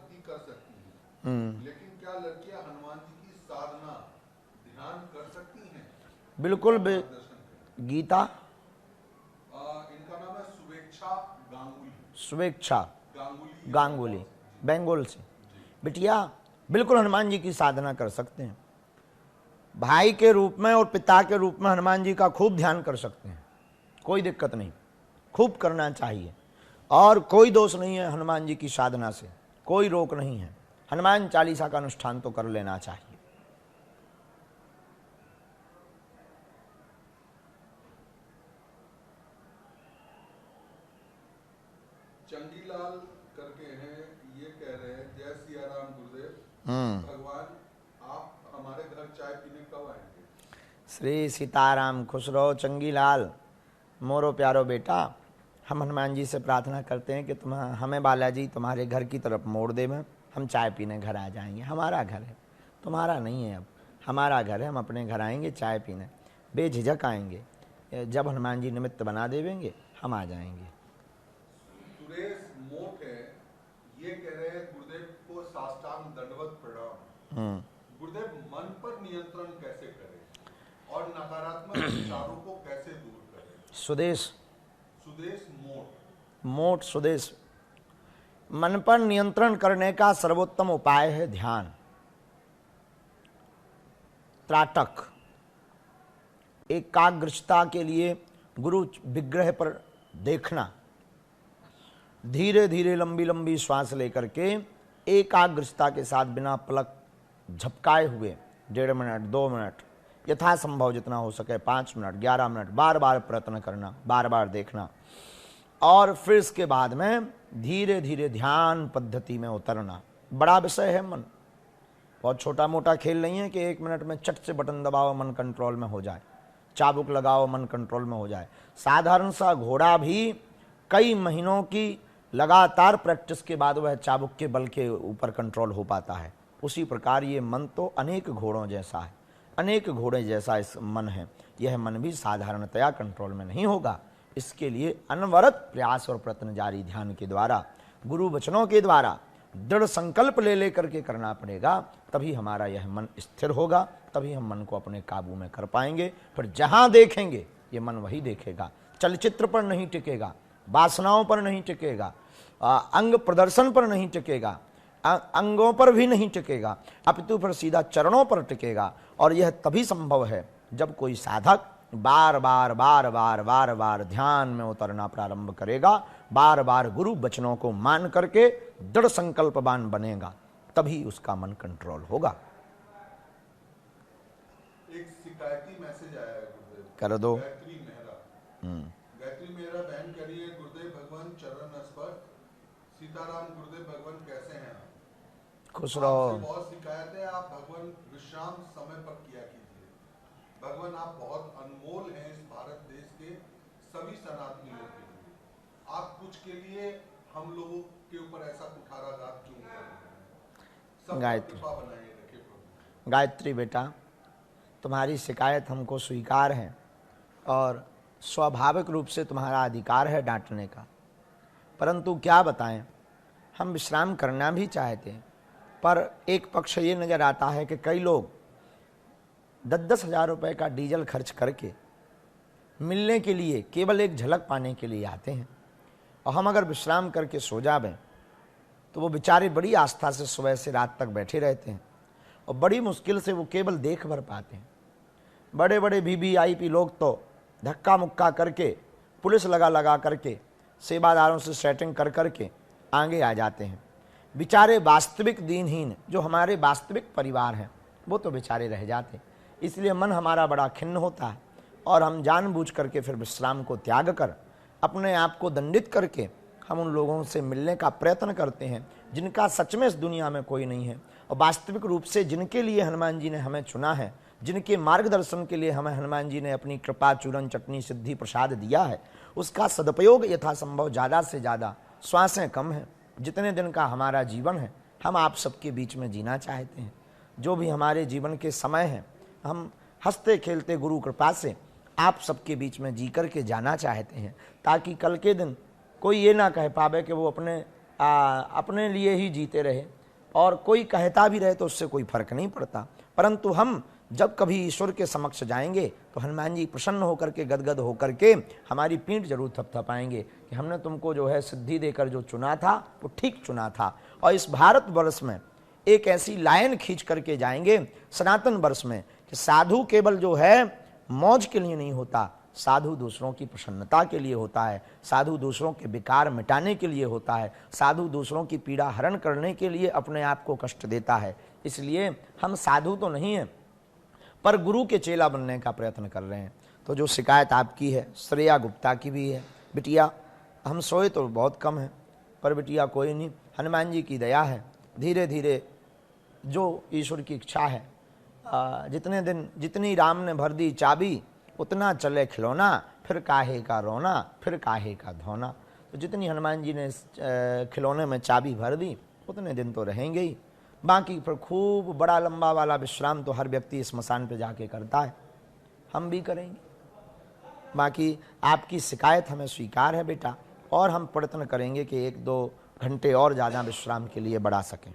भक्ति कर सकती हैं, लेकिन क्या लड़कियां हनुमान जी की साधना ध्यान कर सकती हैं? बिल्कुल। गीता, इनका नाम है शुभेच्छा गांगुली। शुभेच्छा गांगुली गांगुली, बंगाल से। बिटिया बिल्कुल हनुमान जी की साधना कर सकते हैं। भाई के रूप में और पिता के रूप में हनुमान जी का खूब ध्यान कर सकते हैं, कोई दिक्कत नहीं, खूब करना चाहिए। और कोई दोष नहीं है हनुमान जी की साधना से, कोई रोक नहीं है। हनुमान चालीसा का अनुष्ठान तो कर लेना चाहिए। चंडीलाल करके हैं, ये कह रहे हैं, जय सिया राम गुरुदेव, भगवान आप हमारे घर चाय पीने कब आएंगे? श्री सीताराम, खुश रहो चंगीलाल, मोरो प्यारो बेटा। हम हनुमान जी से प्रार्थना करते हैं कि तुम हमें बालाजी तुम्हारे घर की तरफ मोड़ दे, में हम चाय पीने घर आ जाएंगे। हमारा घर है, तुम्हारा नहीं है। अब हमारा घर है, हम अपने घर आएंगे चाय पीने, बेझिझक आएंगे। जब हनुमान जी निमित्त बना देवेंगे हम आ जाएंगे। सुरेश मोट है, ये कह रहे हैं गुरुदेव को साष्टांग दंडवत प्रणाम। गुरुदेव मन पर नियंत्रण कैसे करें और नकारात्मक विचारों को कैसे दूर करें? सुदेश मोट सुदेश, मन पर नियंत्रण करने का सर्वोत्तम उपाय है ध्यान। त्राटक, एकाग्रता के लिए गुरु विग्रह पर देखना, धीरे धीरे लंबी लंबी श्वास लेकर के एकाग्रता के साथ बिना पलक झपकाए हुए 1.5 मिनट 2 मिनट यथासंभव जितना हो सके 5 मिनट 11 मिनट बार बार प्रयत्न करना, बार बार देखना। और फिर इसके बाद में धीरे धीरे ध्यान पद्धति में उतरना। बड़ा विषय है मन, बहुत छोटा मोटा खेल नहीं है कि 1 मिनट में चट से बटन दबाओ मन कंट्रोल में हो जाए, चाबुक लगाओ मन कंट्रोल में हो जाए। साधारण सा घोड़ा भी कई महीनों की लगातार प्रैक्टिस के बाद वह चाबुक के बल के ऊपर कंट्रोल हो पाता है। उसी प्रकार ये मन तो अनेक घोड़ों जैसा है, अनेक घोड़े जैसा इस मन है। यह मन भी साधारणतया कंट्रोल में नहीं होगा। इसके लिए अनवरत प्रयास और प्रयत्न जारी ध्यान के द्वारा, गुरु वचनों के द्वारा दृढ़ संकल्प ले लेकर के करना पड़ेगा। तभी हमारा यह मन स्थिर होगा, तभी हम मन को अपने काबू में कर पाएंगे। फिर जहां देखेंगे ये मन वही देखेगा, चलचित्र पर नहीं टिकेगा, वासनाओं पर नहीं टिकेगा, अंग प्रदर्शन पर नहीं टिकेगा, अंगों पर भी नहीं टिकेगा, अपितु फिर सीधा चरणों पर टिकेगा। और यह तभी संभव है जब कोई साधक बार बार बार बार बार बार ध्यान में उतरना प्रारंभ करेगा, बार बार गुरु वचनों को मान करके दृढ़ संकल्पवान बनेगा, तभी उसका मन कंट्रोल होगा। एक शिकायती मैसेज आया है गुरुदेव, कर दो। गायत्री मेहरा बहन कह रही है, गुरुदेव भगवान चरण स्पर्श, सीताराम गुरुदेव भगवान कैसे हैं आप? खुश रहो। बहुत शिकायत है, आप भगवान विश्राम समय पर किया कीजिए। भगवान आप बहुत अनमोल हैं इस भारत देश के सभी सनातनियों के लिए। आप कुछ के लिए हम लोगों के ऊपर ऐसा कुठाराघात क्यों कर रहे हैं? गायत्री, कृपा बनाए रखे प्रभु। गायत्री बेटा, तुम्हारी शिकायत हमको स्वीकार है और स्वाभाविक रूप से तुम्हारा अधिकार है डांटने का। परंतु क्या बताएं, हम विश्राम करना भी चाहते हैं, पर एक पक्ष ये नज़र आता है कि कई लोग 10-10 हज़ार रुपये का डीजल खर्च करके मिलने के लिए, केवल एक झलक पाने के लिए आते हैं। और हम अगर विश्राम करके सो जावें तो वो बेचारे बड़ी आस्था से सुबह से रात तक बैठे रहते हैं और बड़ी मुश्किल से वो केवल देख भर पाते हैं। बड़े बड़े VVIP लोग तो धक्का मुक्का करके, पुलिस लगा करके, सेवादारों से सेटिंग कर करके आगे आ जाते हैं। बेचारे वास्तविक दीनहीन जो हमारे वास्तविक परिवार हैं वो तो बेचारे रह जाते। इसलिए मन हमारा बड़ा खिन्न होता है और हम जानबूझ करके फिर विश्राम को त्याग कर, अपने आप को दंडित करके हम उन लोगों से मिलने का प्रयत्न करते हैं जिनका सच में इस दुनिया में कोई नहीं है। और वास्तविक रूप से जिनके लिए हनुमान जी ने हमें चुना है, जिनके मार्गदर्शन के लिए हमें हनुमान जी ने अपनी कृपा चूरन चटनी सिद्धि प्रसाद दिया है, उसका सदुपयोग यथासंभव ज़्यादा से ज़्यादा। श्वासें कम हैं, जितने दिन का हमारा जीवन है हम आप सबके बीच में जीना चाहते हैं। जो भी हमारे जीवन के समय हैं हम हंसते खेलते गुरु कृपा से आप सबके बीच में जी कर के जाना चाहते हैं, ताकि कल के दिन कोई ये ना कह पावे कि वो अपने अपने लिए ही जीते रहे, और कोई कहता भी रहे तो उससे कोई फर्क नहीं पड़ता। परंतु हम जब कभी ईश्वर के समक्ष जाएंगे तो हनुमान जी प्रसन्न होकर के, गदगद होकर के हमारी पीठ जरूर थपथपाएंगे कि हमने तुमको जो है सिद्धि देकर जो चुना था वो ठीक चुना था। और इस भारतवर्ष में एक ऐसी लाइन खींच करके जाएंगे सनातन वर्ष में कि साधु केवल जो है मौज के लिए नहीं होता, साधु दूसरों की प्रसन्नता के लिए होता है, साधु दूसरों के विकार मिटाने के लिए होता है, साधु दूसरों की पीड़ा हरण करने के लिए अपने आप को कष्ट देता है। इसलिए हम साधु तो नहीं हैं पर गुरु के चेला बनने का प्रयत्न कर रहे हैं। तो जो शिकायत आपकी है, श्रेया गुप्ता की भी है, बिटिया हम सोए तो बहुत कम है, पर बिटिया कोई नहीं, हनुमान जी की दया है, धीरे धीरे जो ईश्वर की इच्छा है, जितने दिन जितनी राम ने भर दी चाबी उतना चले खिलौना, फिर काहे का रोना, फिर काहे का धोना। तो जितनी हनुमान जी ने खिलौने में चाबी भर दी उतने दिन तो रहेंगे ही, बाकी फिर खूब बड़ा लंबा वाला विश्राम तो हर व्यक्ति स्मशान पे जाके करता है, हम भी करेंगे। बाकी आपकी शिकायत हमें स्वीकार है बेटा, और हम प्रयत्न करेंगे कि 1-2 घंटे और ज़्यादा विश्राम के लिए बढ़ा सकें।